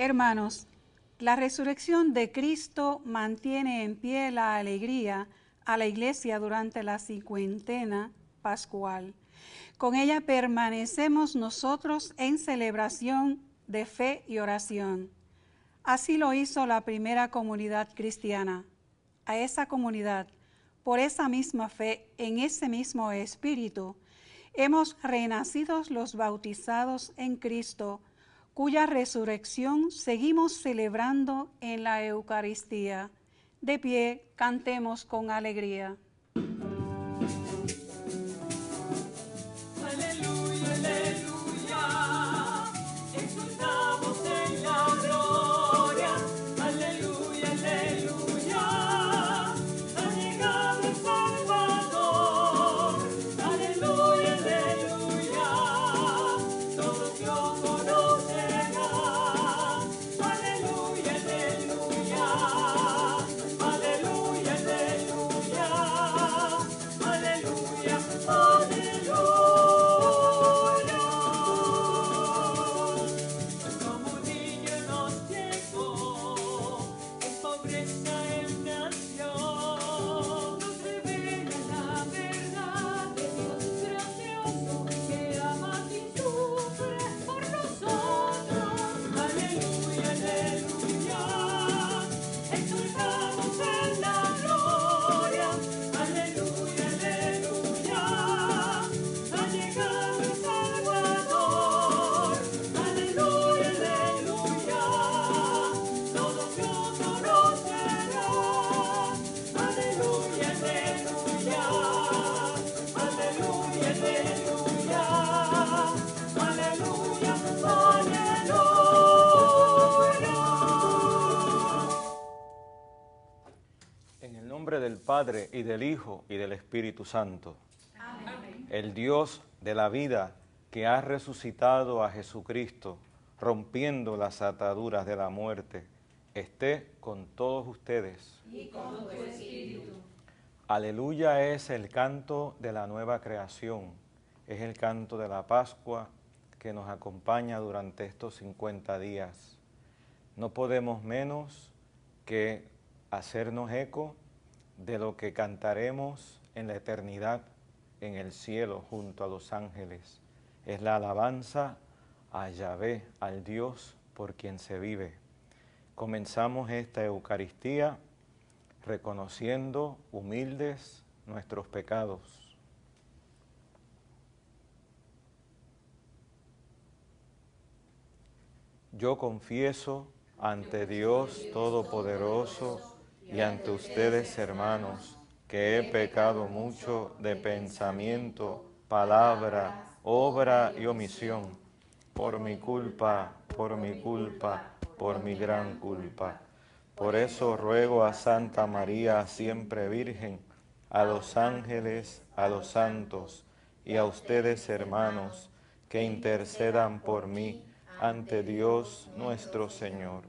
Hermanos, la resurrección de Cristo mantiene en pie la alegría a la Iglesia durante la cincuentena pascual. Con ella permanecemos nosotros en celebración de fe y oración. Así lo hizo la primera comunidad cristiana. A esa comunidad, por esa misma fe, en ese mismo espíritu, hemos renacido los bautizados en Cristo, cuya resurrección seguimos celebrando en la Eucaristía. De pie, cantemos con alegría. Aleluya, aleluya, exultamos en la gloria. Aleluya, aleluya, ha llegado el Salvador. Aleluya, aleluya, todos lo conocerán. Aleluya, aleluya, aleluya, aleluya, aleluya, aleluya. Como niño nos llegó, en pobreza él nació, nos revela la verdad de Dios gracioso que ama y sufre por nosotros. Aleluya, aleluya, exultamos en la gloria. Aleluya, aleluya, ha llegado el Salvador. Aleluya, aleluya, todos lo conocerán. Aleluya, aleluya, aleluya, aleluya, aleluya, aleluya. En el nombre del Padre, y del Hijo, y del Espíritu Santo. Amén. El Dios de la vida, que ha resucitado a Jesucristo, rompiendo las ataduras de la muerte, esté con todos ustedes. Y con tu espíritu. Aleluya es el canto de la nueva creación, es el canto de la Pascua que nos acompaña durante estos 50 días. No podemos menos que hacernos eco de lo que cantaremos en la eternidad, en el cielo, junto a los ángeles. Es la alabanza a Yahvé, al Dios por quien se vive. Comenzamos esta Eucaristía reconociendo humildes nuestros pecados. Yo confieso ante Dios Todopoderoso y ante ustedes, hermanos, que he pecado mucho de pensamiento, palabra, obra y omisión, por mi culpa, por mi gran culpa. Por eso ruego a Santa María, siempre Virgen, a los ángeles, a los santos y a ustedes, hermanos, que intercedan por mí ante Dios nuestro Señor.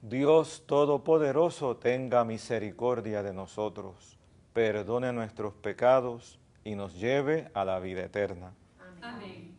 Dios Todopoderoso tenga misericordia de nosotros, perdone nuestros pecados y nos lleve a la vida eterna. Amén.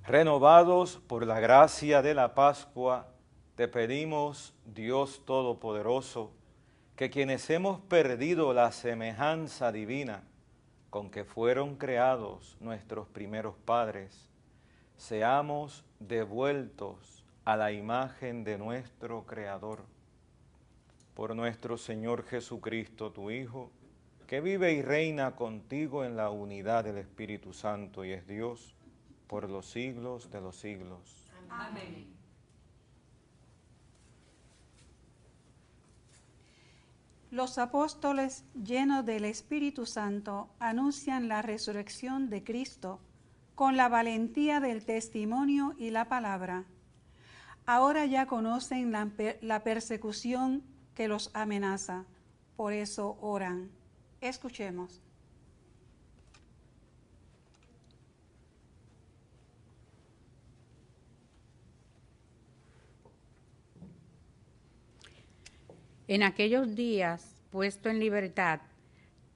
Renovados por la gracia de la Pascua, Te pedimos, Dios Todopoderoso, que quienes hemos perdido la semejanza divina con que fueron creados nuestros primeros padres, seamos devueltos a la imagen de nuestro Creador. Por nuestro Señor Jesucristo, tu Hijo, que vive y reina contigo en la unidad del Espíritu Santo y es Dios, por los siglos de los siglos. Amén. Los apóstoles, llenos del Espíritu Santo, anuncian la resurrección de Cristo con la valentía del testimonio y la palabra. Ahora ya conocen la persecución que los amenaza, por eso oran. Escuchemos. En aquellos días, puesto en libertad,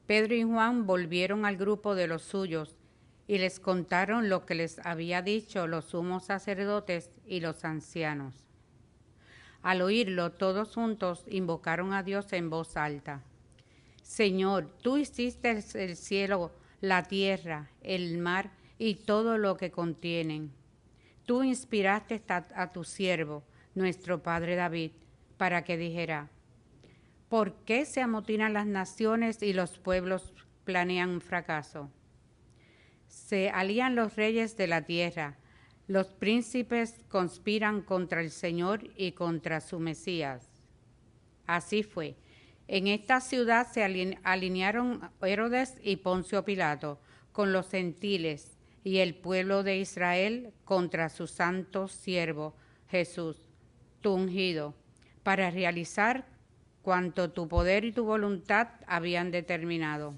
Pedro y Juan volvieron al grupo de los suyos y les contaron lo que les había dicho los sumos sacerdotes y los ancianos. Al oírlo, todos juntos invocaron a Dios en voz alta. Señor, tú hiciste el cielo, la tierra, el mar y todo lo que contienen. Tú inspiraste a tu siervo, nuestro padre David, para que dijera: ¿por qué se amotinan las naciones y los pueblos planean un fracaso? Se alían los reyes de la tierra, los príncipes conspiran contra el Señor y contra su Mesías. Así fue. En esta ciudad se alinearon Herodes y Poncio Pilato con los gentiles y el pueblo de Israel contra su santo siervo Jesús, tu ungido, para realizar cuanto tu poder y tu voluntad habían determinado.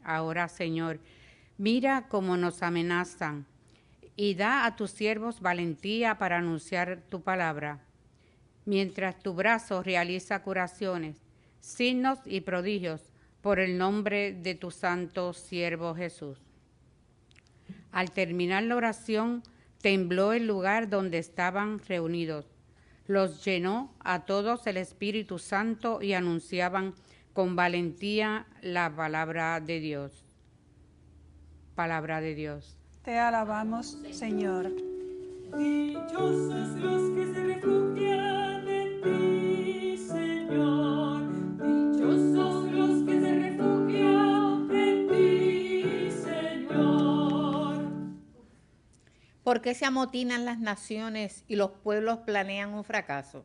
Ahora, Señor, mira cómo nos amenazan y da a tus siervos valentía para anunciar tu palabra, mientras tu brazo realiza curaciones, signos y prodigios por el nombre de tu santo siervo Jesús. Al terminar la oración, tembló el lugar donde estaban reunidos. Los llenó a todos el Espíritu Santo y anunciaban con valentía la palabra de Dios. Palabra de Dios. Te alabamos, Señor. Dichosos los que se refugian en ti, Señor. Dichosos los que se refugian en ti, Señor. ¿Por qué se amotinan las naciones y los pueblos planean un fracaso?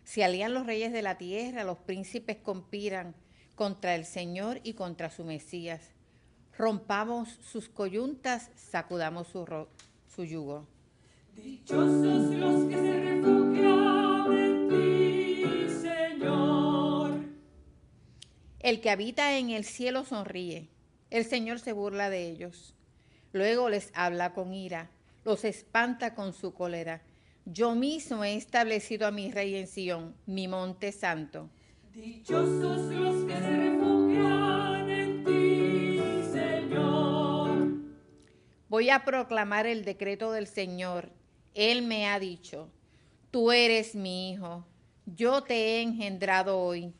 Se alían los reyes de la tierra, los príncipes conspiran contra el Señor y contra su Mesías. Rompamos sus coyuntas, sacudamos su yugo. Dichosos los que se refugian en ti, Señor. El que habita en el cielo sonríe, el Señor se burla de ellos. Luego les habla con ira, los espanta con su cólera. Yo mismo he establecido a mi rey en Sión, mi monte santo. Dichosos los que se refugian en ti, Señor. Voy a proclamar el decreto del Señor. Él me ha dicho: tú eres mi hijo, yo te he engendrado hoy.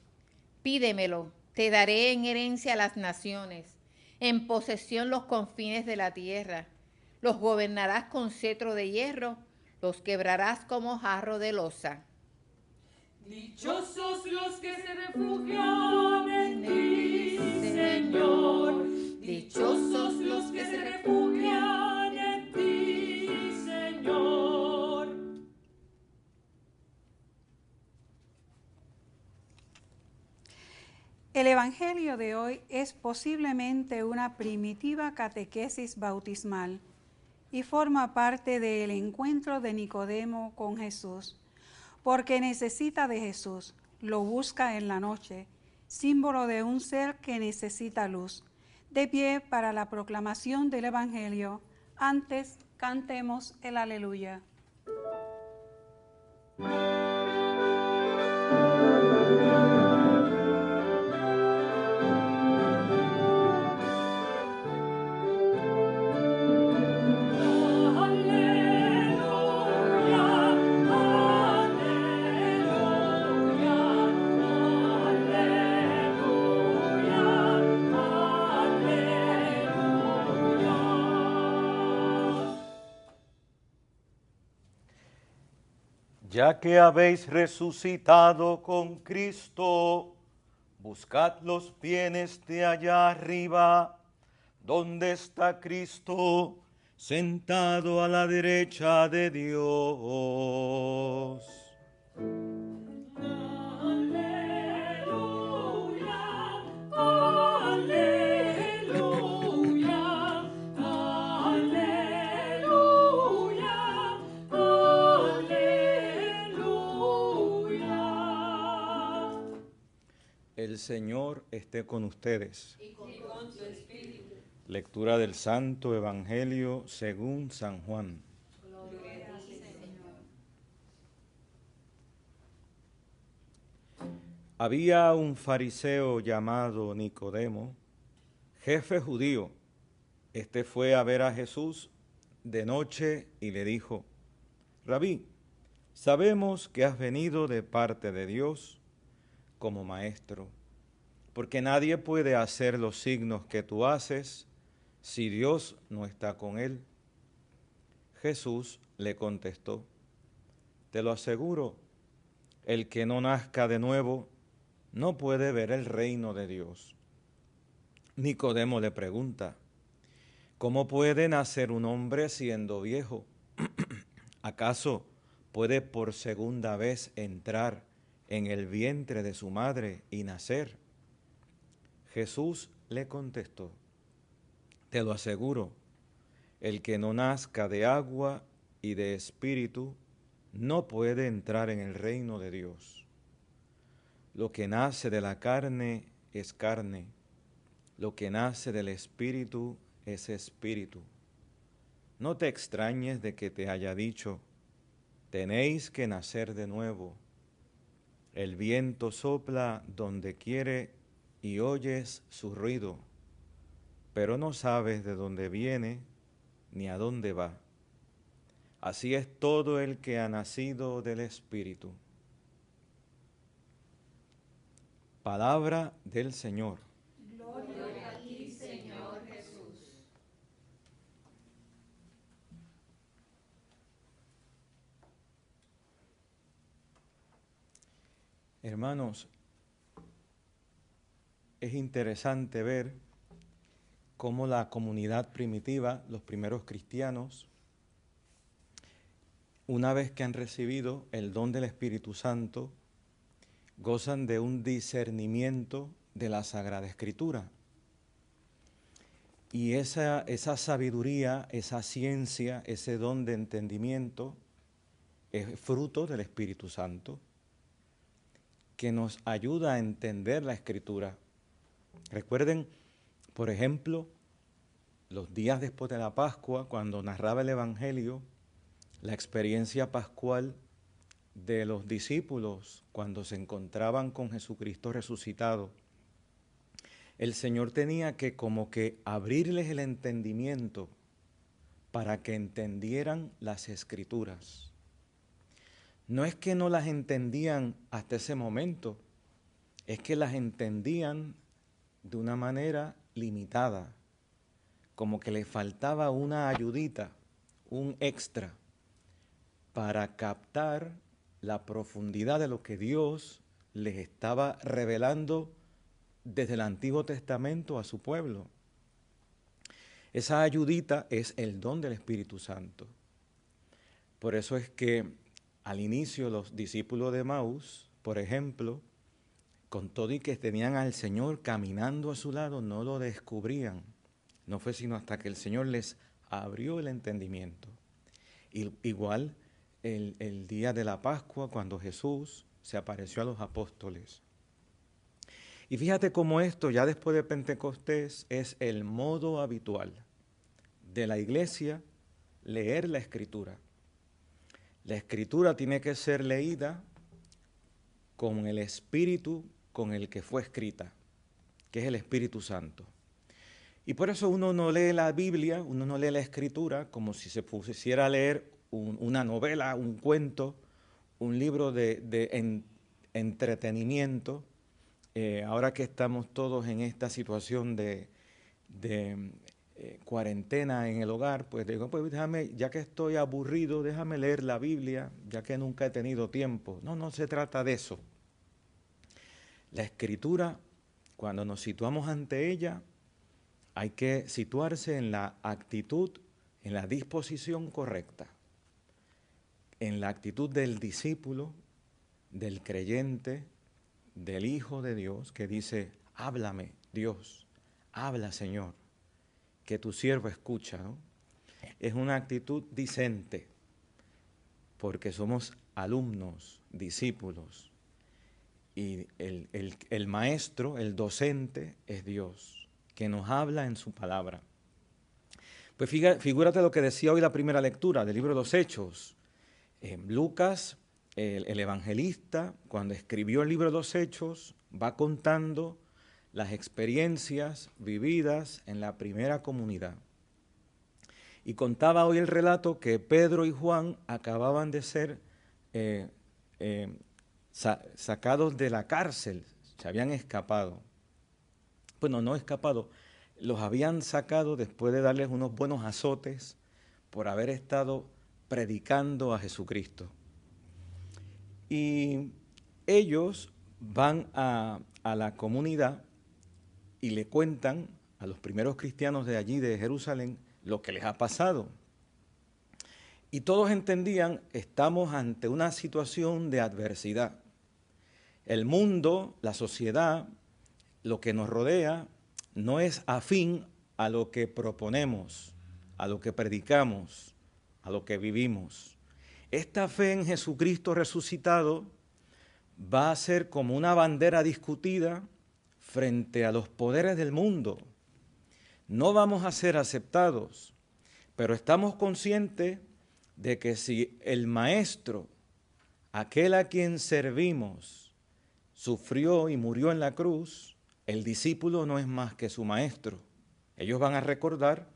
Pídemelo, te daré en herencia a las naciones, en posesión los confines de la tierra. Los gobernarás con cetro de hierro, los quebrarás como jarro de loza. Dichosos los que se refugian en ti, Señor. Dichosos los que se refugian en ti, Señor. El Evangelio de hoy es posiblemente una primitiva catequesis bautismal y forma parte del encuentro de Nicodemo con Jesús, porque necesita de Jesús, lo busca en la noche, símbolo de un ser que necesita luz. De pie para la proclamación del Evangelio, antes cantemos el Aleluya. Ya que habéis resucitado con Cristo, buscad los bienes de allá arriba, donde está Cristo, sentado a la derecha de Dios. Aleluya, aleluya, aleluya, aleluya. El Señor esté con ustedes. Y con tu espíritu. Lectura del Santo Evangelio según San Juan. Gloria a ti, Señor. Había un fariseo llamado Nicodemo, jefe judío. Este fue a ver a Jesús de noche y le dijo: Rabí, sabemos que has venido de parte de Dios como maestro, porque nadie puede hacer los signos que tú haces si Dios no está con él. Jesús le contestó: Te lo aseguro, el que no nazca de nuevo no puede ver el reino de Dios. Nicodemo le pregunta: ¿Cómo puede nacer un hombre siendo viejo? ¿Acaso puede por segunda vez entrar en el vientre de su madre y nacer? Jesús le contestó: Te lo aseguro, el que no nazca de agua y de espíritu no puede entrar en el reino de Dios. Lo que nace de la carne es carne, lo que nace del espíritu es espíritu. No te extrañes de que te haya dicho: tenéis que nacer de nuevo. El viento sopla donde quiere y oyes su ruido, pero no sabes de dónde viene ni a dónde va. Así es todo el que ha nacido del Espíritu. Palabra del Señor. Gloria a ti, Señor Jesús. Hermanos, es interesante ver cómo la comunidad primitiva, los primeros cristianos, una vez que han recibido el don del Espíritu Santo, gozan de un discernimiento de la Sagrada Escritura. Y esa sabiduría, esa ciencia, ese don de entendimiento es fruto del Espíritu Santo, que nos ayuda a entender la Escritura. Recuerden, por ejemplo, los días después de la Pascua, cuando narraba el Evangelio, la experiencia pascual de los discípulos cuando se encontraban con Jesucristo resucitado. El Señor tenía que como que abrirles el entendimiento para que entendieran las Escrituras. No es que no las entendían hasta ese momento, es que las entendían de una manera limitada, como que les faltaba una ayudita, un extra, para captar la profundidad de lo que Dios les estaba revelando desde el Antiguo Testamento a su pueblo. Esa ayudita es el don del Espíritu Santo. Por eso es que al inicio los discípulos de Emaús, por ejemplo, con todo y que tenían al Señor caminando a su lado, no lo descubrían. No fue sino hasta que el Señor les abrió el entendimiento. Igual el día de la Pascua, cuando Jesús se apareció a los apóstoles. Y fíjate cómo esto, ya después de Pentecostés, es el modo habitual de la iglesia leer la Escritura. La Escritura tiene que ser leída con el espíritu con el que fue escrita, que es el Espíritu Santo. Y por eso uno no lee la Biblia, uno no lee la Escritura como si se pusiera a leer una novela, un cuento, un libro de entretenimiento. Ahora que estamos todos en esta situación de cuarentena en el hogar, pues digo, pues déjame, ya que estoy aburrido, déjame leer la Biblia, ya que nunca he tenido tiempo. No, no se trata de eso. La Escritura, cuando nos situamos ante ella, hay que situarse en la actitud, en la disposición correcta, en la actitud del discípulo, del creyente, del Hijo de Dios, que dice, háblame, Dios, habla, Señor, que tu siervo escucha, ¿no? Es una actitud discente, porque somos alumnos, discípulos, y el maestro, el docente, es Dios, que nos habla en su palabra. Pues figúrate lo que decía hoy la primera lectura del libro de los Hechos. Lucas, el evangelista, cuando escribió el libro de los Hechos, va contando las experiencias vividas en la primera comunidad. Y contaba hoy el relato que Pedro y Juan acababan de ser sacados de la cárcel, se habían escapado. Bueno, no escapado, los habían sacado después de darles unos buenos azotes por haber estado predicando a Jesucristo. Y ellos van a la comunidad y le cuentan a los primeros cristianos de allí, de Jerusalén, lo que les ha pasado. Y todos entendían, estamos ante una situación de adversidad. El mundo, la sociedad, lo que nos rodea, no es afín a lo que proponemos, a lo que predicamos, a lo que vivimos. Esta fe en Jesucristo resucitado va a ser como una bandera discutida frente a los poderes del mundo. No vamos a ser aceptados, pero estamos conscientes de que si el Maestro, aquel a quien servimos, sufrió y murió en la cruz, el discípulo no es más que su Maestro. Ellos van a recordar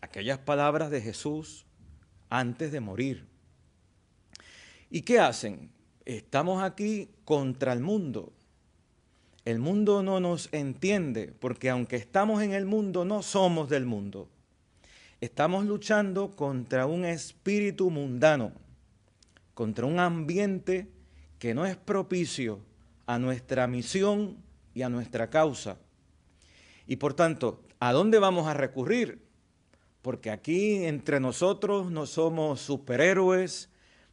aquellas palabras de Jesús antes de morir. ¿Y qué hacen? Estamos aquí contra el mundo. El mundo no nos entiende, porque aunque estamos en el mundo, no somos del mundo. Estamos luchando contra un espíritu mundano, contra un ambiente que no es propicio a nuestra misión y a nuestra causa. Y por tanto, ¿a dónde vamos a recurrir? Porque aquí entre nosotros no somos superhéroes,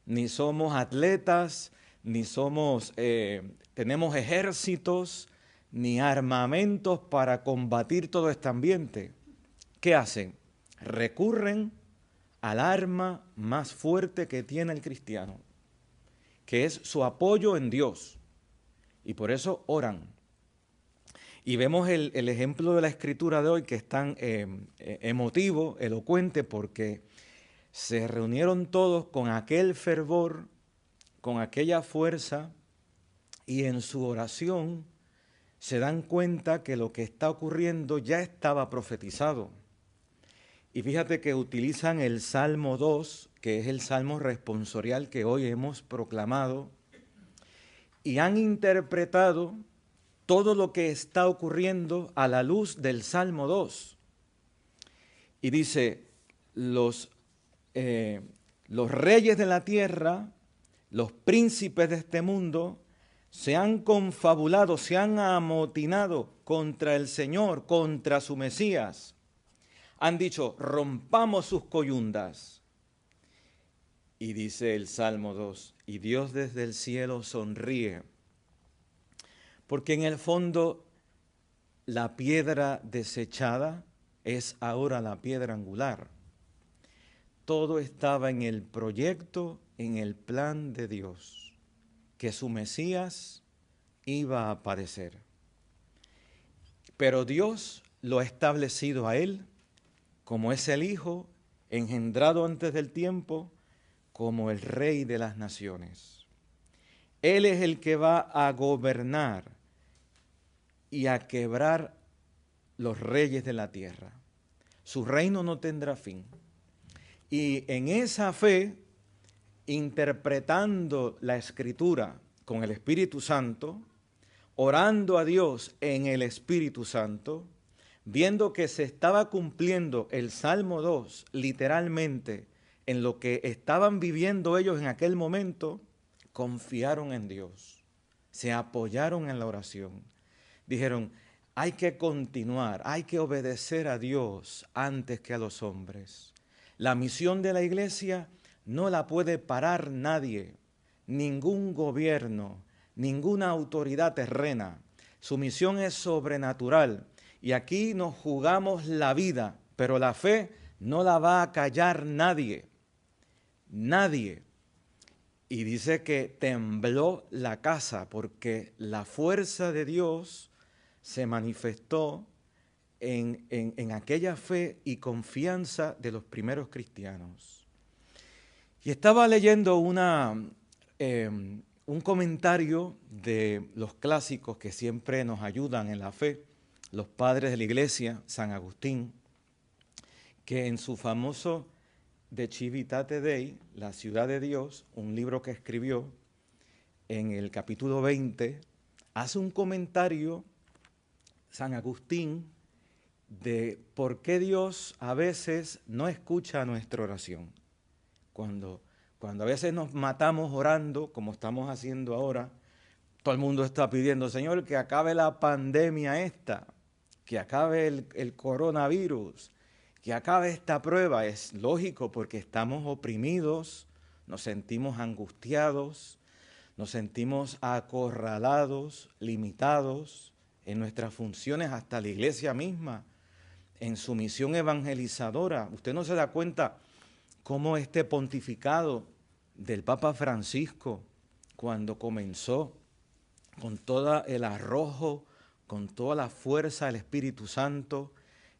ni somos atletas, ni somos, tenemos ejércitos, ni armamentos para combatir todo este ambiente. ¿Qué hacen? Recurren al arma más fuerte que tiene el cristiano, que es su apoyo en Dios. Y por eso oran. Y vemos el ejemplo de la Escritura de hoy, que es tan emotivo, elocuente, porque se reunieron todos con aquel fervor, con aquella fuerza, y en su oración se dan cuenta que lo que está ocurriendo ya estaba profetizado. Y fíjate que utilizan el Salmo 2, que es el Salmo responsorial que hoy hemos proclamado, y han interpretado todo lo que está ocurriendo a la luz del Salmo 2. Y dice, los reyes de la tierra, los príncipes de este mundo, se han confabulado, se han amotinado contra el Señor, contra su Mesías. Han dicho, rompamos sus coyundas. Y dice el Salmo 2, y Dios desde el cielo sonríe, porque en el fondo la piedra desechada es ahora la piedra angular. Todo estaba en el proyecto, en el plan de Dios, que su Mesías iba a aparecer. Pero Dios lo ha establecido a él como es el Hijo, engendrado antes del tiempo, como el Rey de las naciones. Él es el que va a gobernar y a quebrar los reyes de la tierra. Su reino no tendrá fin. Y en esa fe, interpretando la Escritura con el Espíritu Santo, orando a Dios en el Espíritu Santo, viendo que se estaba cumpliendo el Salmo 2 literalmente en lo que estaban viviendo ellos en aquel momento, confiaron en Dios, se apoyaron en la oración. Dijeron, hay que continuar, hay que obedecer a Dios antes que a los hombres. La misión de la iglesia no la puede parar nadie, ningún gobierno, ninguna autoridad terrena. Su misión es sobrenatural y aquí nos jugamos la vida, pero la fe no la va a callar nadie, nadie. Y dice que tembló la casa porque la fuerza de Dios se manifestó en aquella fe y confianza de los primeros cristianos. Y estaba leyendo un comentario de los clásicos que siempre nos ayudan en la fe, los padres de la iglesia, San Agustín, que en su famoso De Civitate Dei, la ciudad de Dios, un libro que escribió en el capítulo 20, hace un comentario, San Agustín, de por qué Dios a veces no escucha nuestra oración. Cuando a veces nos matamos orando, como estamos haciendo ahora, todo el mundo está pidiendo, Señor, que acabe la pandemia esta, que acabe el coronavirus, que acabe esta prueba. Es lógico porque estamos oprimidos, nos sentimos angustiados, nos sentimos acorralados, limitados en nuestras funciones, hasta la iglesia misma, en su misión evangelizadora. Usted no se da cuenta cómo este pontificado del Papa Francisco, cuando comenzó con todo el arrojo, con toda la fuerza del Espíritu Santo,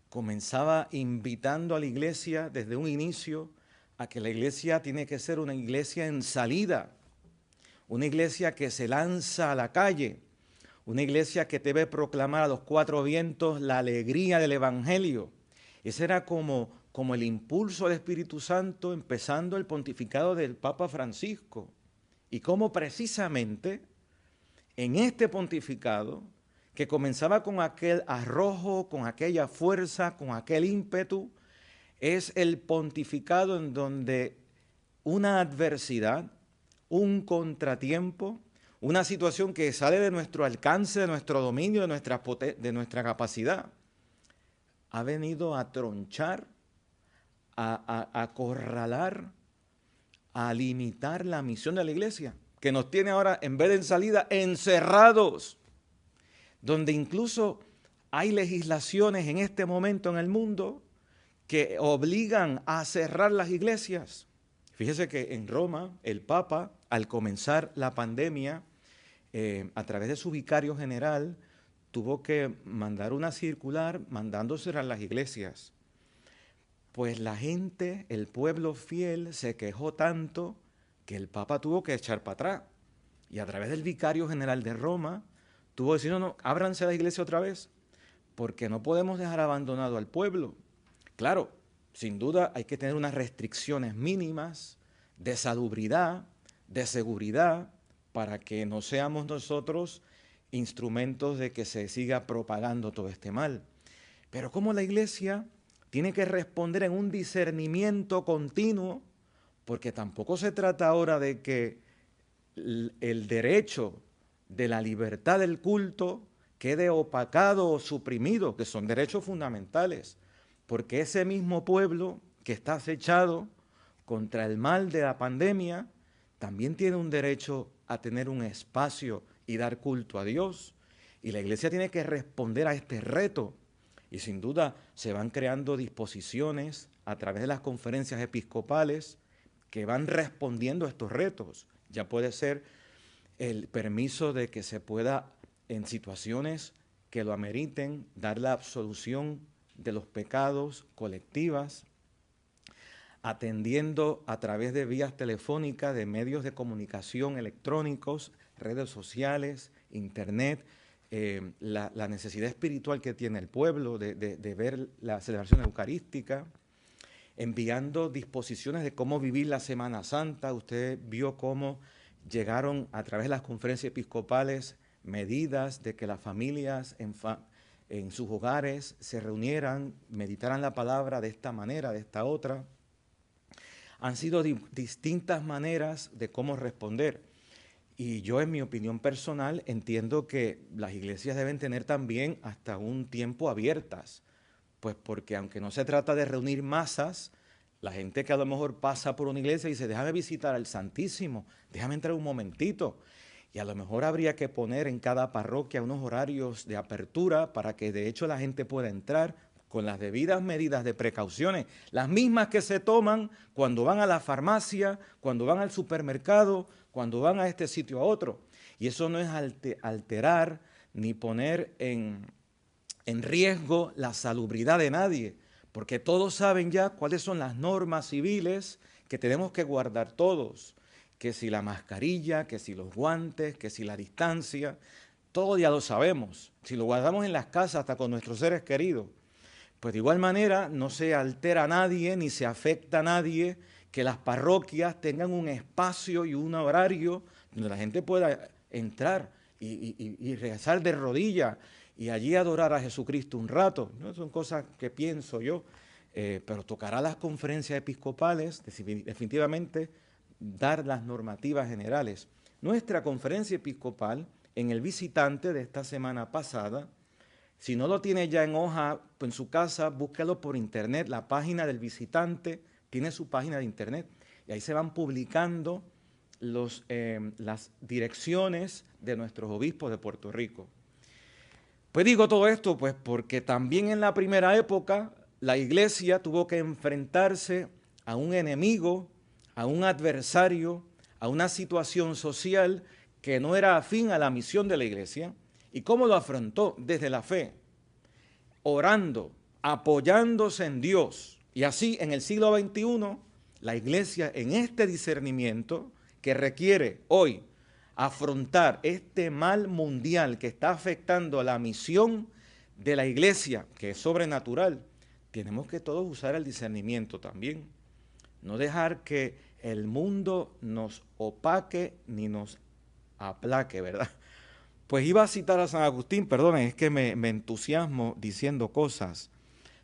comenzaba invitando a la iglesia desde un inicio a que la iglesia tiene que ser una iglesia en salida, una iglesia que se lanza a la calle, una iglesia que debe proclamar a los cuatro vientos la alegría del Evangelio. Ese era como el impulso del Espíritu Santo, empezando el pontificado del Papa Francisco. Y cómo precisamente en este pontificado, que comenzaba con aquel arrojo, con aquella fuerza, con aquel ímpetu, es el pontificado en donde una adversidad, un contratiempo, una situación que sale de nuestro alcance, de nuestro dominio, de nuestra capacidad, ha venido a tronchar, a acorralar, a limitar la misión de la iglesia, que nos tiene ahora, en vez de en salida, encerrados, donde incluso hay legislaciones en este momento en el mundo que obligan a cerrar las iglesias. Fíjese que en Roma, el Papa, al comenzar la pandemia, a través de su vicario general, tuvo que mandar una circular mandando cerrar las iglesias. Pues la gente, el pueblo fiel, se quejó tanto que el Papa tuvo que echar para atrás. Y a través del vicario general de Roma, tuvo que decir, no, ábranse la iglesia otra vez, porque no podemos dejar abandonado al pueblo. Claro, sin duda hay que tener unas restricciones mínimas de salubridad, de seguridad, para que no seamos nosotros instrumentos de que se siga propagando todo este mal. Pero como la iglesia tiene que responder en un discernimiento continuo, porque tampoco se trata ahora de que el derecho de la libertad del culto quede opacado o suprimido, que son derechos fundamentales, porque ese mismo pueblo que está acechado contra el mal de la pandemia también tiene un derecho a tener un espacio y dar culto a Dios. Y la iglesia tiene que responder a este reto. Y sin duda se van creando disposiciones a través de las conferencias episcopales que van respondiendo a estos retos. Ya puede ser el permiso de que se pueda, en situaciones que lo ameriten, dar la absolución de los pecados colectivas, atendiendo a través de vías telefónicas, de medios de comunicación electrónicos, redes sociales, internet, la necesidad espiritual que tiene el pueblo de ver la celebración eucarística, enviando disposiciones de cómo vivir la Semana Santa. Usted vio cómo llegaron a través de las conferencias episcopales medidas de que las familias en sus hogares se reunieran, meditaran la palabra de esta manera, de esta otra. Han sido distintas maneras de cómo responder. Y yo, en mi opinión personal, entiendo que las iglesias deben tener también hasta un tiempo abiertas, pues porque aunque no se trata de reunir masas, la gente que a lo mejor pasa por una iglesia y dice, déjame visitar al Santísimo, déjame entrar un momentito. Y a lo mejor habría que poner en cada parroquia unos horarios de apertura para que de hecho la gente pueda entrar con las debidas medidas de precauciones, las mismas que se toman cuando van a la farmacia, cuando van al supermercado, cuando van a este sitio a otro. Y eso no es alterar ni poner en riesgo la salubridad de nadie, porque todos saben ya cuáles son las normas civiles que tenemos que guardar todos, que si la mascarilla, que si los guantes, que si la distancia, todo ya lo sabemos. Si lo guardamos en las casas hasta con nuestros seres queridos, pues de igual manera no se altera a nadie ni se afecta a nadie que las parroquias tengan un espacio y un horario donde la gente pueda entrar y rezar de rodillas y allí adorar a Jesucristo un rato. ¿No? Son cosas que pienso yo, pero tocará las conferencias episcopales definitivamente dar las normativas generales. Nuestra conferencia episcopal en el visitante de esta semana pasada, si no lo tiene ya en hoja en su casa, búsquelo por internet. La página del visitante tiene su página de internet y ahí se van publicando las direcciones de nuestros obispos de Puerto Rico. Pues digo todo esto pues porque también en la primera época la iglesia tuvo que enfrentarse a un enemigo, a un adversario, a una situación social que no era afín a la misión de la iglesia. ¿Y cómo lo afrontó? Desde la fe, orando, apoyándose en Dios. Y así en el siglo XXI, la iglesia en este discernimiento que requiere hoy afrontar este mal mundial que está afectando a la misión de la iglesia, que es sobrenatural, tenemos que todos usar el discernimiento también. No dejar que el mundo nos opaque ni nos aplaque, ¿verdad? Pues iba a citar a San Agustín, perdonen, es que me entusiasmo diciendo cosas.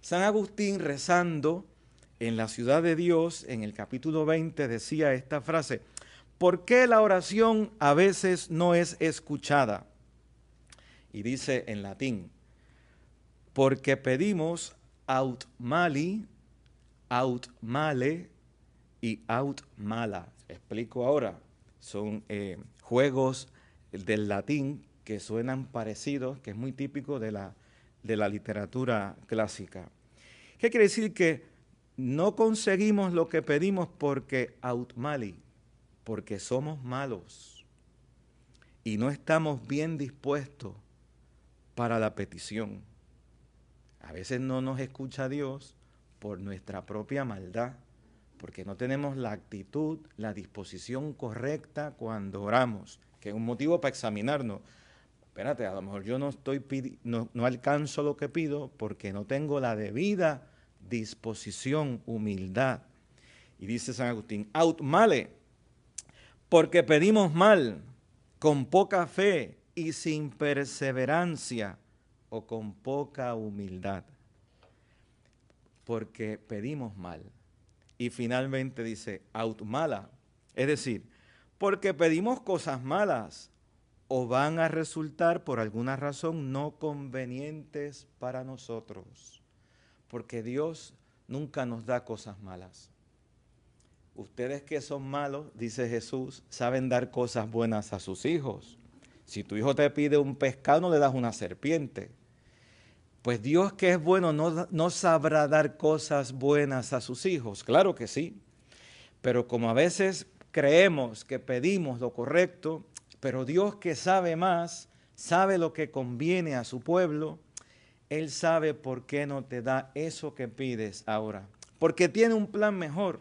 San Agustín, rezando en la ciudad de Dios, en el capítulo 20, decía esta frase: ¿por qué la oración a veces no es escuchada? Y dice en latín: porque pedimos aut mali, aut male y aut mala. Explico ahora, son juegos del latín que suenan parecidos, que es muy típico de la literatura clásica. ¿Qué quiere decir? Que no conseguimos lo que pedimos porque aut mali, porque somos malos y no estamos bien dispuestos para la petición. A veces no nos escucha Dios por nuestra propia maldad, porque no tenemos la actitud, la disposición correcta cuando oramos, que es un motivo para examinarnos. Espérate, a lo mejor yo no alcanzo lo que pido porque no tengo la debida disposición, humildad. Y dice San Agustín: aut male, porque pedimos mal, con poca fe y sin perseverancia, o con poca humildad. Porque pedimos mal. Y finalmente dice aut mala, es decir, porque pedimos cosas malas o van a resultar por alguna razón no convenientes para nosotros. Porque Dios nunca nos da cosas malas. Ustedes que son malos, dice Jesús, saben dar cosas buenas a sus hijos. Si tu hijo te pide un pescado, no le das una serpiente. Pues Dios, que es bueno, no sabrá dar cosas buenas a sus hijos. Claro que sí, pero como a veces creemos que pedimos lo correcto, pero Dios, que sabe más, sabe lo que conviene a su pueblo, Él sabe por qué no te da eso que pides ahora, porque tiene un plan mejor.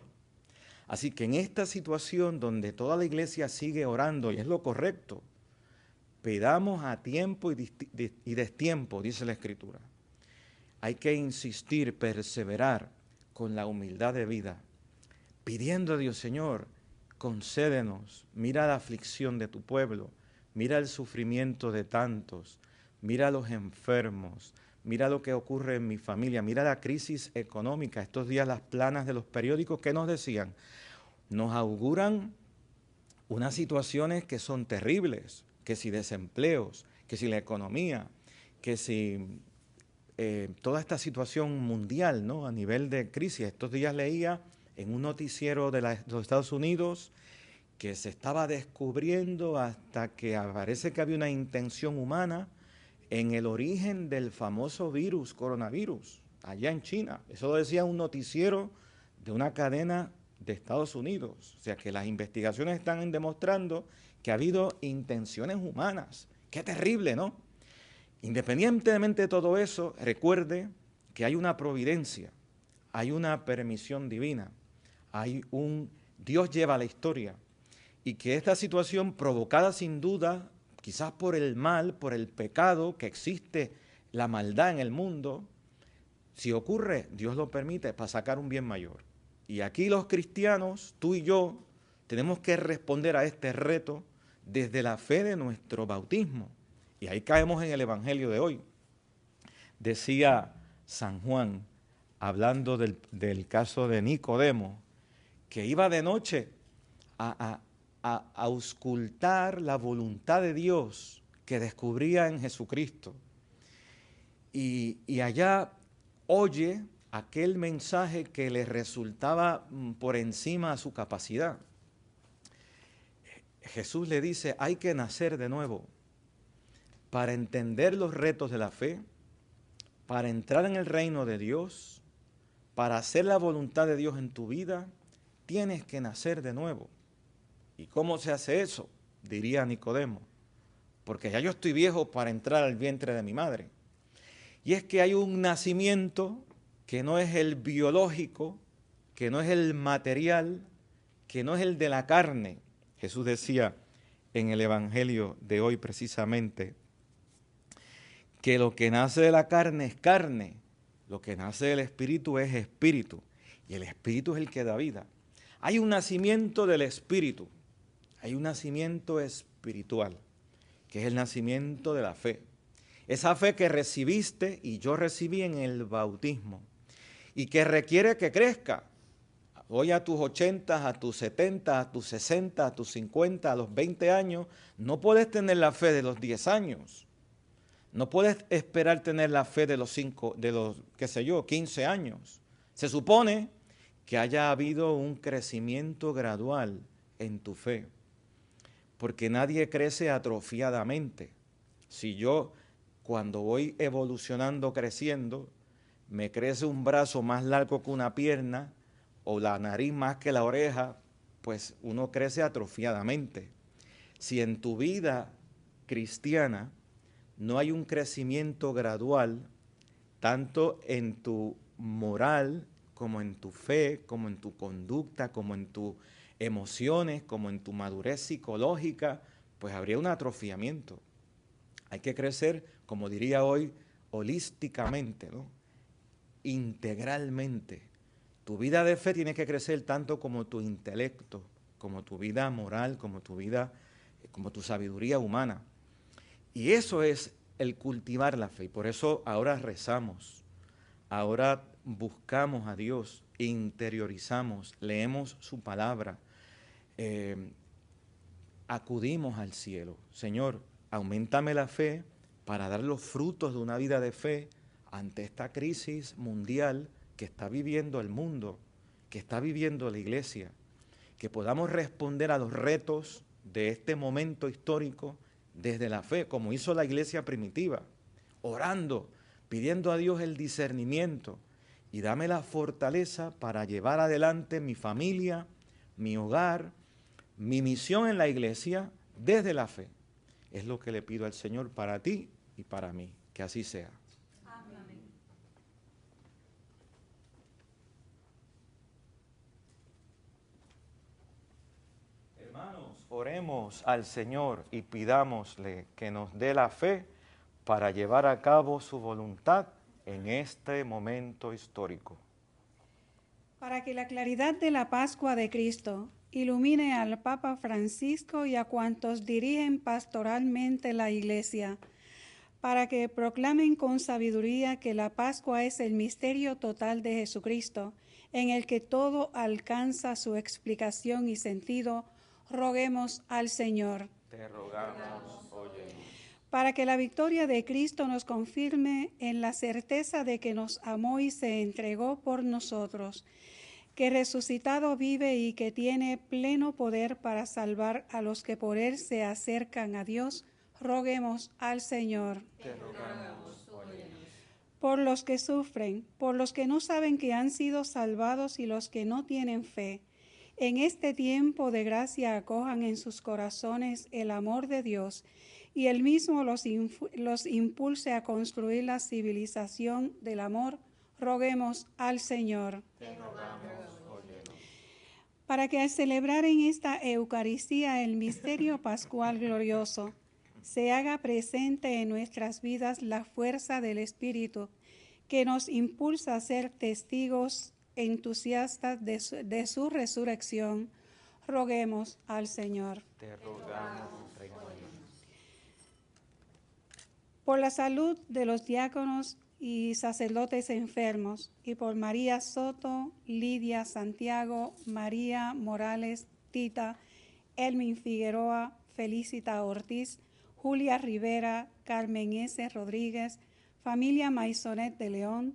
Así que en esta situación donde toda la iglesia sigue orando, y es lo correcto, pidamos a tiempo y destiempo, dice la Escritura. Hay que insistir, perseverar con la humildad de vida, pidiendo a Dios: Señor, concédenos, mira la aflicción de tu pueblo, mira el sufrimiento de tantos, mira a los enfermos, mira lo que ocurre en mi familia, mira la crisis económica. Estos días las planas de los periódicos, ¿qué nos decían? Nos auguran unas situaciones que son terribles, que si desempleos, que si la economía, que si toda esta situación mundial, ¿no? A nivel de crisis. Estos días leía en un noticiero de los Estados Unidos que se estaba descubriendo hasta que parece que había una intención humana en el origen del famoso virus, coronavirus, allá en China. Eso lo decía un noticiero de una cadena de Estados Unidos. O sea que las investigaciones están demostrando que ha habido intenciones humanas. Qué terrible, ¿no? Independientemente de todo eso, recuerde que hay una providencia, hay una permisión divina, Dios lleva la historia, y que esta situación provocada sin duda, quizás por el mal, por el pecado que existe, la maldad en el mundo, si ocurre, Dios lo permite para sacar un bien mayor. Y aquí los cristianos, tú y yo, tenemos que responder a este reto desde la fe de nuestro bautismo. Y ahí caemos en el Evangelio de hoy. Decía San Juan, hablando del caso de Nicodemo, que iba de noche a auscultar la voluntad de Dios que descubría en Jesucristo. Y allá oye aquel mensaje que le resultaba por encima de su capacidad. Jesús le dice, hay que nacer de nuevo para entender los retos de la fe, para entrar en el reino de Dios, para hacer la voluntad de Dios en tu vida, tienes que nacer de nuevo. ¿Y cómo se hace eso? Diría Nicodemo, porque ya yo estoy viejo para entrar al vientre de mi madre. Y es que hay un nacimiento que no es el biológico, que no es el material, que no es el de la carne. Jesús decía en el Evangelio de hoy precisamente que lo que nace de la carne es carne, lo que nace del espíritu es espíritu, y el espíritu es el que da vida. Hay un nacimiento del espíritu, hay un nacimiento espiritual, que es el nacimiento de la fe. Esa fe que recibiste y yo recibí en el bautismo, y que requiere que crezca. Hoy a tus 80, a tus 70, a tus 60, a tus 50, a los 20 años, no puedes tener la fe de los 10 años. No puedes esperar tener la fe de los 15 años. Se supone que haya habido un crecimiento gradual en tu fe, porque nadie crece atrofiadamente. Si yo, cuando voy evolucionando, creciendo, me crece un brazo más largo que una pierna o la nariz más que la oreja, pues uno crece atrofiadamente. Si en tu vida cristiana no hay un crecimiento gradual, tanto en tu moral como en tu fe, como en tu conducta, como en tus emociones, como en tu madurez psicológica, pues habría un atrofiamiento. Hay que crecer, como diría hoy, holísticamente, ¿no? Integralmente. Tu vida de fe tiene que crecer tanto como tu intelecto, como tu vida moral, como tu sabiduría humana. Y eso es el cultivar la fe. Y por eso ahora rezamos, ahora buscamos a Dios, interiorizamos, leemos su palabra, acudimos al cielo. Señor, auméntame la fe para dar los frutos de una vida de fe ante esta crisis mundial que está viviendo el mundo, que está viviendo la iglesia, que podamos responder a los retos de este momento histórico desde la fe, como hizo la iglesia primitiva, orando, pidiendo a Dios el discernimiento y dame la fortaleza para llevar adelante mi familia, mi hogar, mi misión en la iglesia desde la fe. Es lo que le pido al Señor para ti y para mí, que así sea. Oremos al Señor y pidámosle que nos dé la fe para llevar a cabo su voluntad en este momento histórico. Para que la claridad de la Pascua de Cristo ilumine al Papa Francisco y a cuantos dirigen pastoralmente la Iglesia, para que proclamen con sabiduría que la Pascua es el misterio total de Jesucristo, en el que todo alcanza su explicación y sentido, roguemos al Señor. Te rogamos, óyenos. Para que la victoria de Cristo nos confirme en la certeza de que nos amó y se entregó por nosotros, que resucitado vive y que tiene pleno poder para salvar a los que por él se acercan a Dios, roguemos al Señor. Te rogamos, óyenos. Por los que sufren, por los que no saben que han sido salvados y los que no tienen fe, en este tiempo de gracia acojan en sus corazones el amor de Dios y Él mismo los impulse a construir la civilización del amor, roguemos al Señor. Te rogamos, óyenos. Para que al celebrar en esta Eucaristía el misterio pascual glorioso, se haga presente en nuestras vidas la fuerza del Espíritu que nos impulsa a ser testigos entusiastas de su resurrección, roguemos al Señor. Te rogamos, Reina María. Por la salud de los diáconos y sacerdotes enfermos, y por María Soto, Lidia Santiago, María Morales, Tita, Elmin Figueroa, Felicita Ortiz, Julia Rivera, Carmen S. Rodríguez, familia Maisonet de León,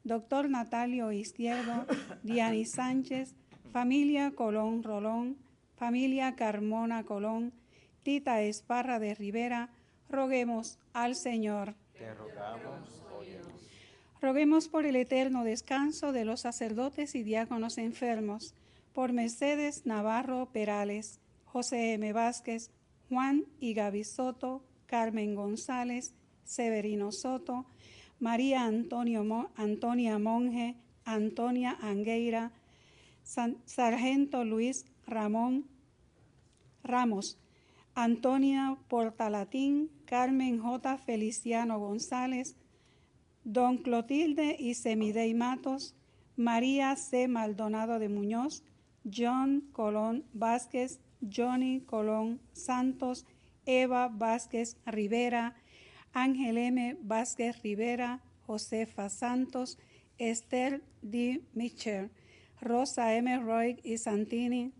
doctor Natalio Izquierdo, Diani Sánchez, familia Colón Rolón, familia Carmona Colón, Tita Esparra de Rivera, roguemos al Señor. Te rogamos, óyenos. Roguemos por el eterno descanso de los sacerdotes y diáconos enfermos, por Mercedes Navarro Perales, José M. Vázquez, Juan y Gaby Soto, Carmen González, Severino Soto, María Antonia Monge, Antonia Angueira, Sargento Luis Ramos, Antonia Portalatín, Carmen J. Feliciano González, Don Clotilde y Semidey Matos, María C. Maldonado de Muñoz, John Colón Vázquez, Johnny Colón Santos, Eva Vázquez Rivera, Ángel M. Vázquez Rivera, Josefa Santos, Esther D. Mitchell, Rosa M. Roy y Santini,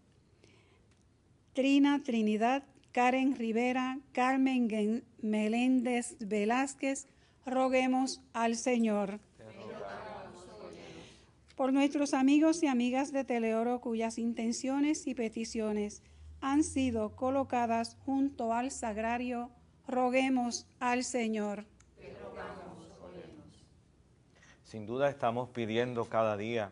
Trina Trinidad, Karen Rivera, Carmen Meléndez Velázquez, roguemos al Señor. Por nuestros amigos y amigas de Teleoro cuyas intenciones y peticiones han sido colocadas junto al sagrario, roguemos al Señor. Sin duda estamos pidiendo cada día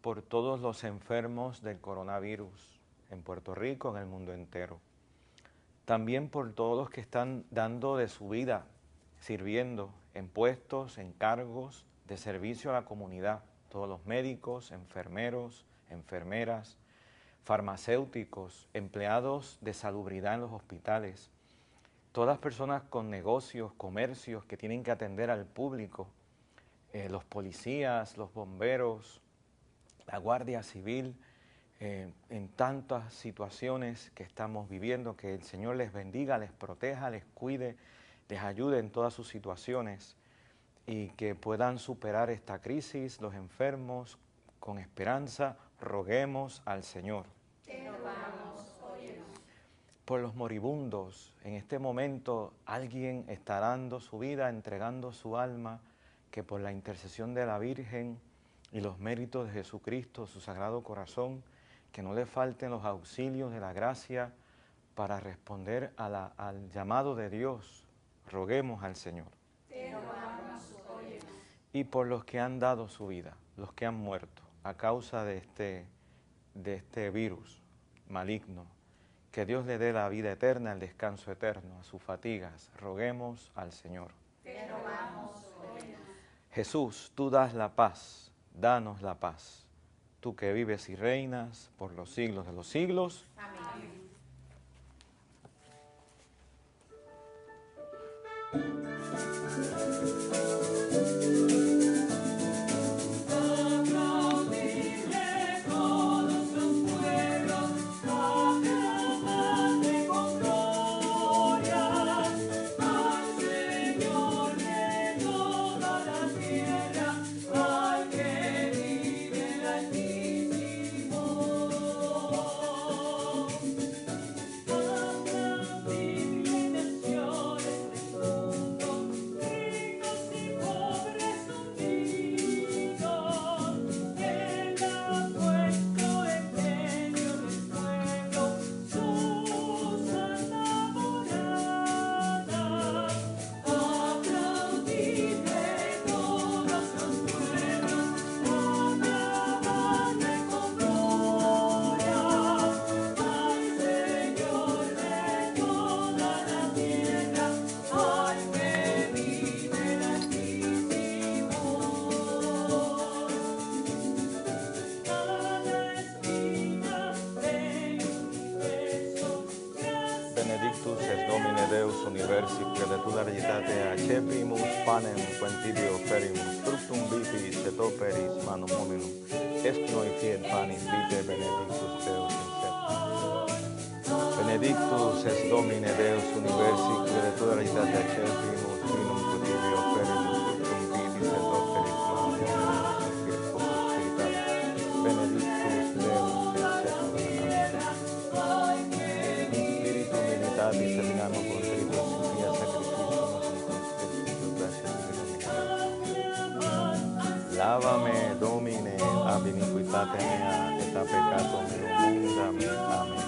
por todos los enfermos del coronavirus en Puerto Rico, en el mundo entero. También por todos los que están dando de su vida, sirviendo en puestos, en cargos de servicio a la comunidad. Todos los médicos, enfermeros, enfermeras, farmacéuticos, empleados de salubridad en los hospitales, todas personas con negocios, comercios que tienen que atender al público, los policías, los bomberos, la Guardia Civil, en tantas situaciones que estamos viviendo, que el Señor les bendiga, les proteja, les cuide, les ayude en todas sus situaciones y que puedan superar esta crisis, los enfermos, con esperanza, roguemos al Señor. Te rogamos, óyenos. Por los moribundos, en este momento alguien está dando su vida, entregando su alma, que por la intercesión de la Virgen y los méritos de Jesucristo, su Sagrado Corazón, que no le falten los auxilios de la gracia para responder al llamado de Dios. Roguemos al Señor. Te rogamos, óyenos. Y por los que han dado su vida, los que han muerto a causa de este virus maligno, que Dios le dé la vida eterna, el descanso eterno a sus fatigas. Roguemos al Señor. Te rogamos, óyenos. Jesús, tú das la paz, danos la paz. Tú que vives y reinas por los siglos de los siglos. Amén. Señor universi credetularitate acepimus panem quantibio ferimus fructum vitae setoperis manum hominum est noi fiet panis vitae benedictus Deus in seculum. Benedictus es Domine Deus universi credetularitate acepimus vinum quantibio ferimus fructum vitae setoperis manum hominum et spiritus spiritualis. Benedictus Deus in seculum. Dice Milano contrito sin via sacrificio Lávame, Domine, ab iniquitate mea, et a peccato meo munda me. Amén.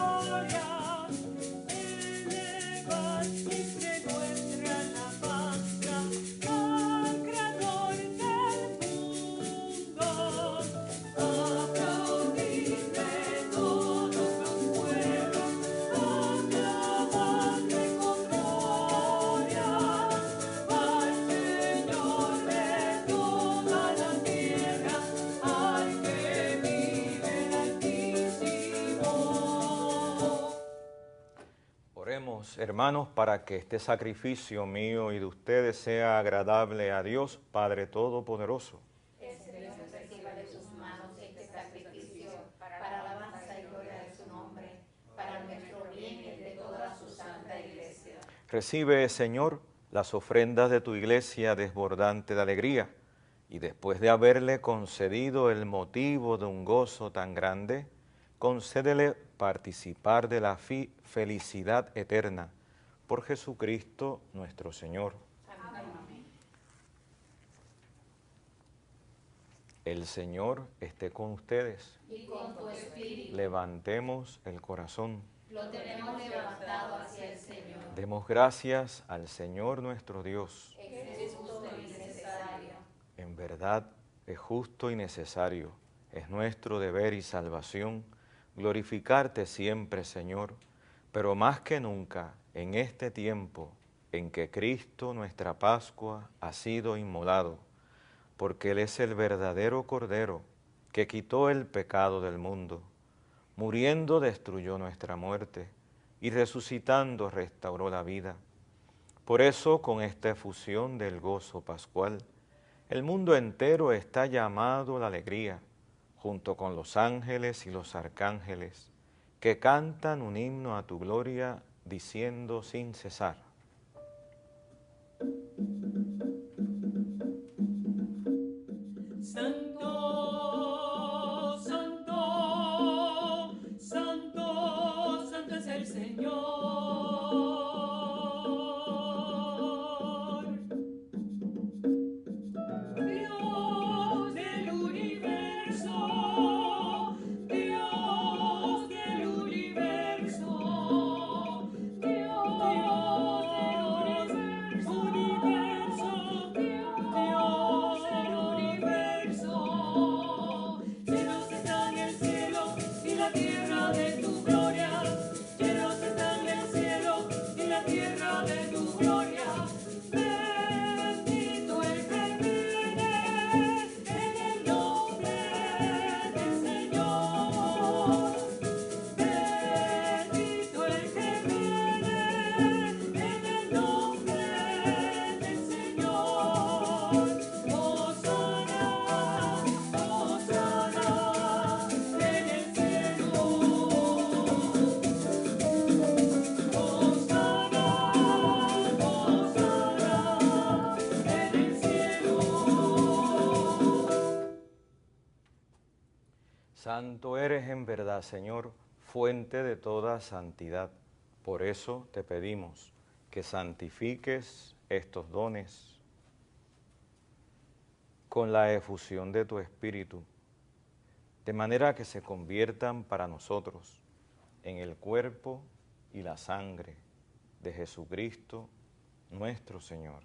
Hermanos, para que este sacrificio mío y de ustedes sea agradable a Dios, Padre Todopoderoso. Dios reciba de sus manos este sacrificio para alabanza y gloria de su nombre, para nuestro bien y el de toda su santa iglesia. Recibe, Señor, las ofrendas de tu iglesia desbordante de alegría, y después de haberle concedido el motivo de un gozo tan grande, concédele participar de la felicidad eterna por Jesucristo nuestro Señor. Amén. El Señor esté con ustedes. Y con tu espíritu. Levantemos el corazón. Lo tenemos levantado hacia el Señor. Demos gracias al Señor nuestro Dios. Es justo y necesario. En verdad es justo y necesario, es nuestro deber y salvación glorificarte siempre, Señor, pero más que nunca en este tiempo en que Cristo, nuestra Pascua, ha sido inmolado, porque Él es el verdadero Cordero que quitó el pecado del mundo, muriendo destruyó nuestra muerte y resucitando restauró la vida. Por eso, con esta efusión del gozo pascual, el mundo entero está llamado a la alegría, junto con los ángeles y los arcángeles, que cantan un himno a tu gloria, diciendo sin cesar. Santo, santo, santo, santo es el Señor. Dios del universo, Dios del universo, Dios del universo, Dios del universo. Llenos están el cielo y la tierra de tu gloria, llenos están el cielo y la tierra de tu gloria. Bendito el que viene en el nombre del Señor. Bendito el que viene en el nombre del Señor. Hosana, hosana en el cielo. Hosana, hosana en el cielo. Santo eres en verdad, Señor, fuente de toda santidad. Por eso te pedimos que santifiques estos dones con la efusión de tu Espíritu, de manera que se conviertan para nosotros en el cuerpo y la sangre de Jesucristo, nuestro Señor.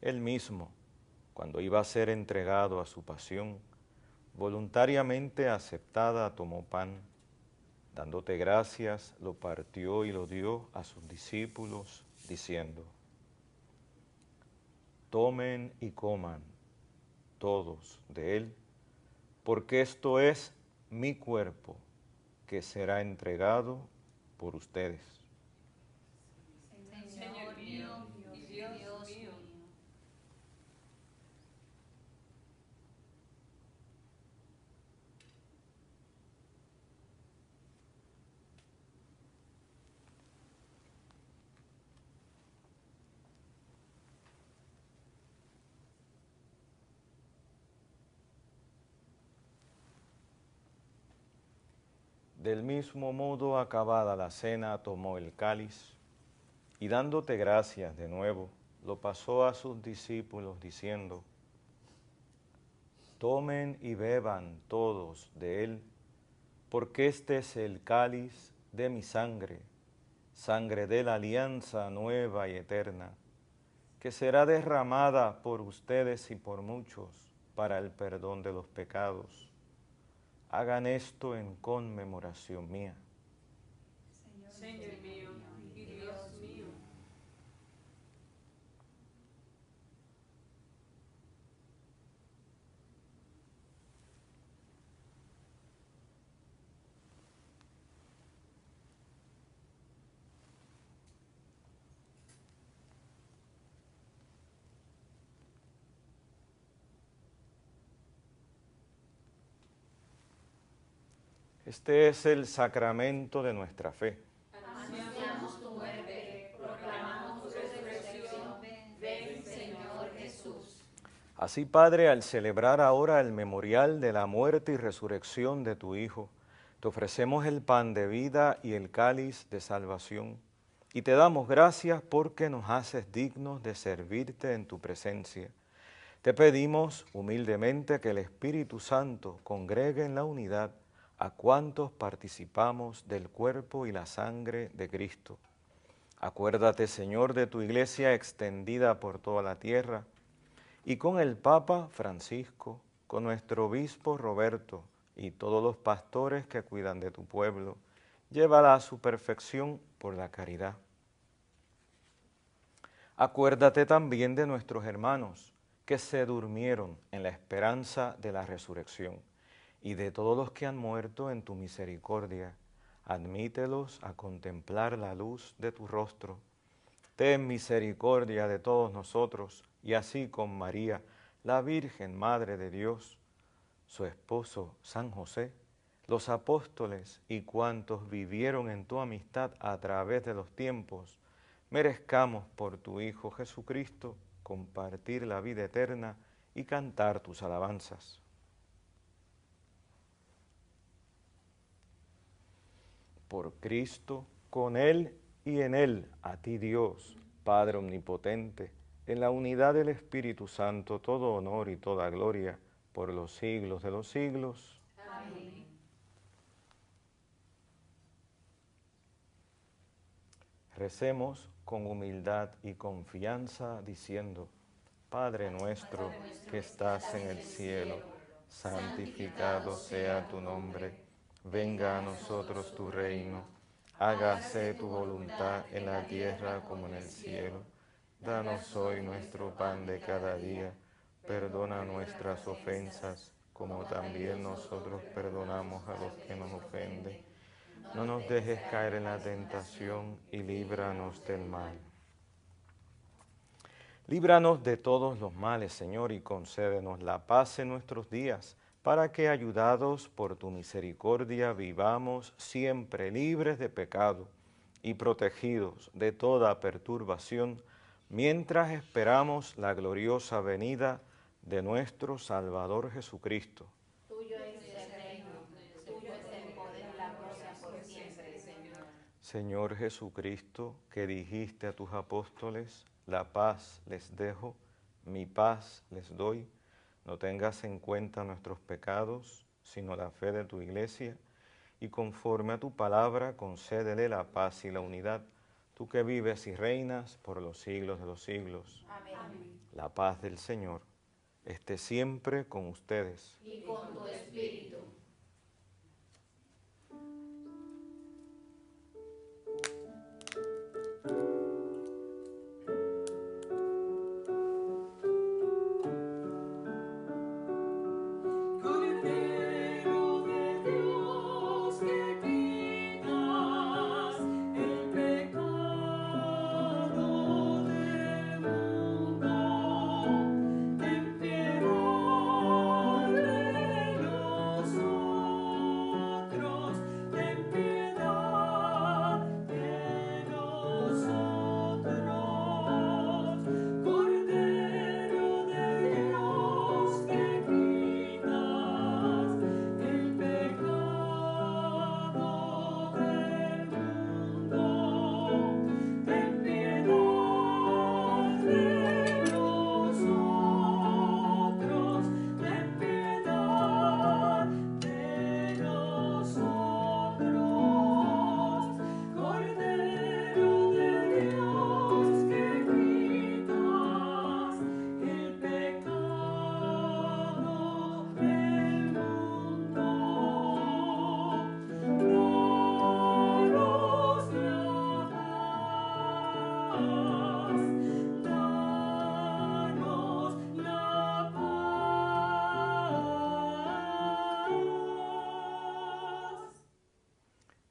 Él mismo, cuando iba a ser entregado a su pasión, voluntariamente aceptada, tomó pan, dándote gracias, lo partió y lo dio a sus discípulos, diciendo: tomen y coman todos de él, porque esto es mi cuerpo, que será entregado por ustedes. Señor, Del mismo modo, acabada la cena, tomó el cáliz y dándote gracias de nuevo, lo pasó a sus discípulos diciendo: tomen y beban todos de él, porque este es el cáliz de mi sangre, sangre de la alianza nueva y eterna, que será derramada por ustedes y por muchos para el perdón de los pecados. Hagan esto en conmemoración mía. Señor mío y Dios mío. Este es el sacramento de nuestra fe. Anunciamos tu muerte, proclamamos tu resurrección. Ven, Señor Jesús. Así, Padre, al celebrar ahora el memorial de la muerte y resurrección de tu Hijo, te ofrecemos el pan de vida y el cáliz de salvación, y te damos gracias porque nos haces dignos de servirte en tu presencia. Te pedimos humildemente que el Espíritu Santo congregue en la unidad a cuantos participamos del cuerpo y la sangre de Cristo. Acuérdate, Señor, de tu iglesia extendida por toda la tierra, y con el Papa Francisco, con nuestro obispo Roberto y todos los pastores que cuidan de tu pueblo, llévala a su perfección por la caridad. Acuérdate también de nuestros hermanos que se durmieron en la esperanza de la resurrección, y de todos los que han muerto en tu misericordia. Admítelos a contemplar la luz de tu rostro. Ten misericordia de todos nosotros, y así con María, la Virgen Madre de Dios, su esposo San José, los apóstoles y cuantos vivieron en tu amistad a través de los tiempos, merezcamos por tu Hijo Jesucristo compartir la vida eterna y cantar tus alabanzas. Por Cristo, con Él y en Él, a ti Dios, Padre Omnipotente, en la unidad del Espíritu Santo, todo honor y toda gloria, por los siglos de los siglos. Amén. Recemos con humildad y confianza, diciendo: Padre nuestro que estás en el cielo, santificado sea tu nombre. Venga a nosotros tu reino, hágase tu voluntad en la tierra como en el cielo. Danos hoy nuestro pan de cada día, perdona nuestras ofensas, como también nosotros perdonamos a los que nos ofenden. No nos dejes caer en la tentación y líbranos del mal. Líbranos de todos los males, Señor, y concédenos la paz en nuestros días, para que, ayudados por tu misericordia, vivamos siempre libres de pecado y protegidos de toda perturbación, mientras esperamos la gloriosa venida de nuestro Salvador Jesucristo. Tuyo es el reino, tuyo es el poder y la gloria por siempre, Señor. Señor Jesucristo, que dijiste a tus apóstoles: la paz les dejo, mi paz les doy. No tengas en cuenta nuestros pecados, sino la fe de tu iglesia, y conforme a tu palabra concédele la paz y la unidad, tú que vives y reinas por los siglos de los siglos. Amén. La paz del Señor esté siempre con ustedes. Y con tu espíritu. Cordero de Dios que quitas el pecado del mundo, ten piedad de nosotros.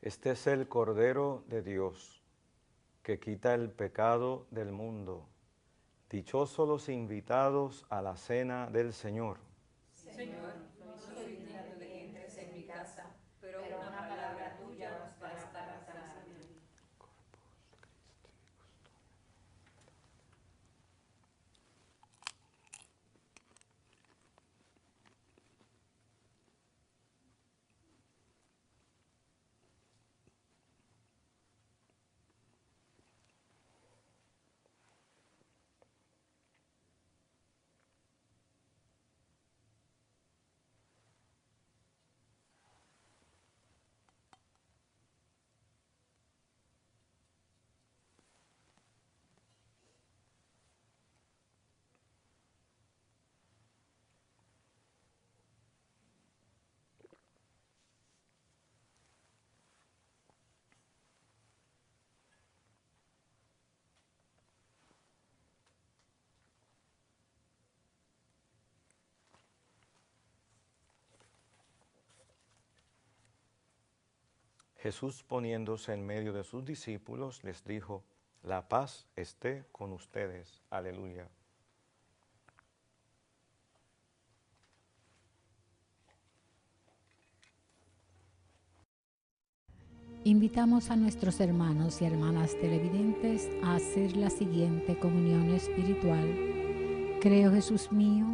Este es el Cordero de Dios, que quita el pecado del mundo. Dichosos los invitados a la cena del Señor. Señor, no soy digna de que entres en mi casa, pero una palabra tuya bastará para sanarme. Jesús, poniéndose en medio de sus discípulos, les dijo: la paz esté con ustedes. Aleluya. Invitamos a nuestros hermanos y hermanas televidentes a hacer la siguiente comunión espiritual. Creo, Jesús mío,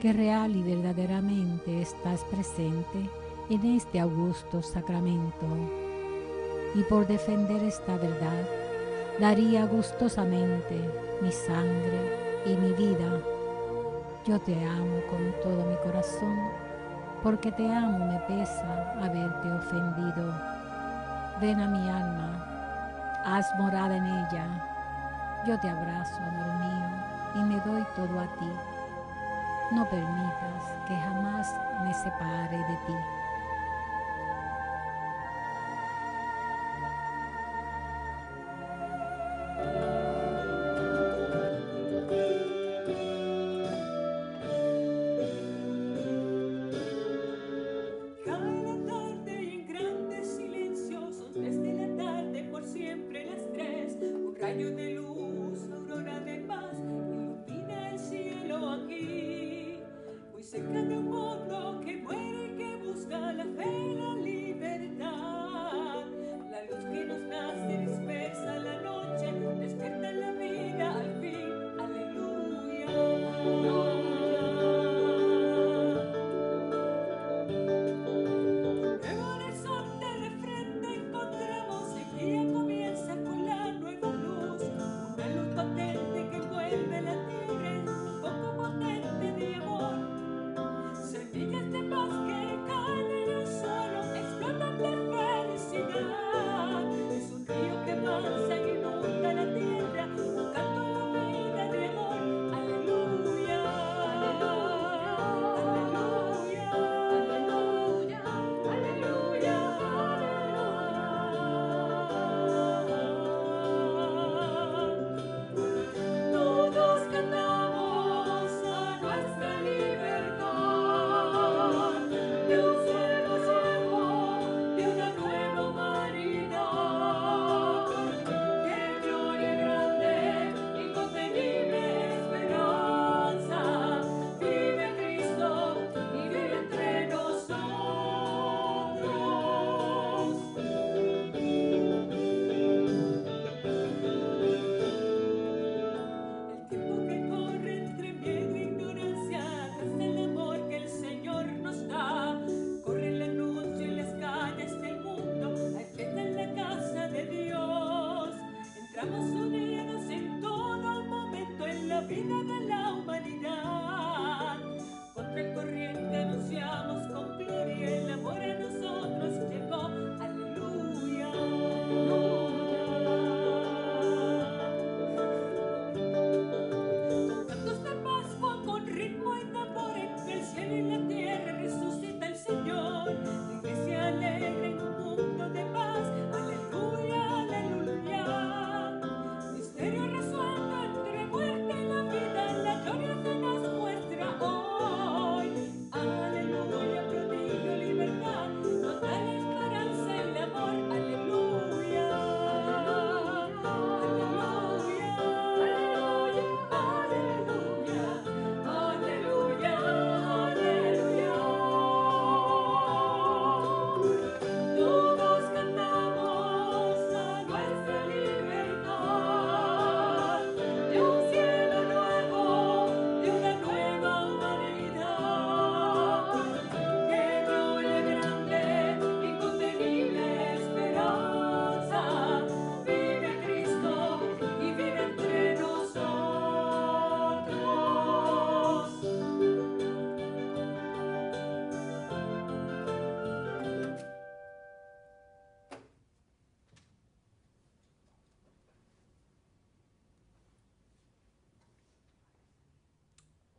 que real y verdaderamente estás presente en este augusto sacramento. Y por defender esta verdad, daría gustosamente mi sangre y mi vida. Yo te amo con todo mi corazón, porque te amo me pesa haberte ofendido. Ven a mi alma, haz morada en ella. Yo te abrazo, amor mío, y me doy todo a ti. No permitas que jamás me separe de ti. Cae la tarde y en grandes silencios son 3 de la tarde, por siempre las 3. Un rayo de luz, aurora de paz, ilumina el cielo aquí. Muy cerca de un pueblo que muere y que busca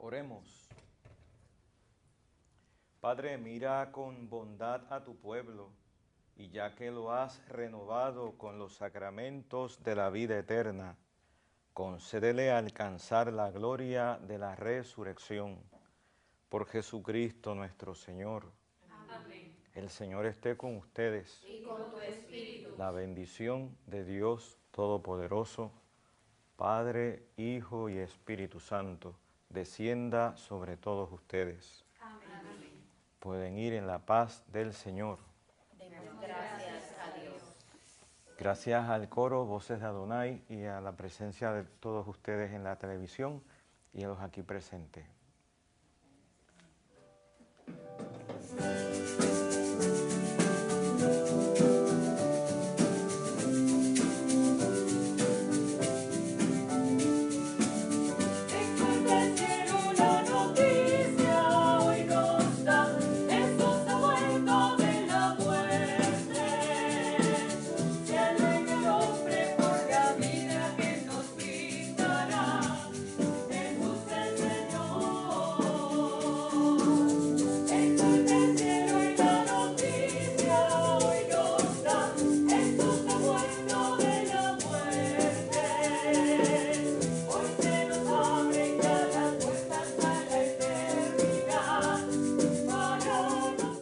Oremos. Padre, mira con bondad a tu pueblo, y ya que lo has renovado con los sacramentos de la vida eterna, concédele alcanzar la gloria de la resurrección. Por Jesucristo nuestro Señor. Amén. El Señor esté con ustedes. Y con tu espíritu. La bendición de Dios Todopoderoso, Padre, Hijo y Espíritu Santo, descienda sobre todos ustedes. Amén. Pueden ir en la paz del Señor. Demos gracias a Dios. Gracias al coro Voces de Adonai y a la presencia de todos ustedes en la televisión y a los aquí presentes.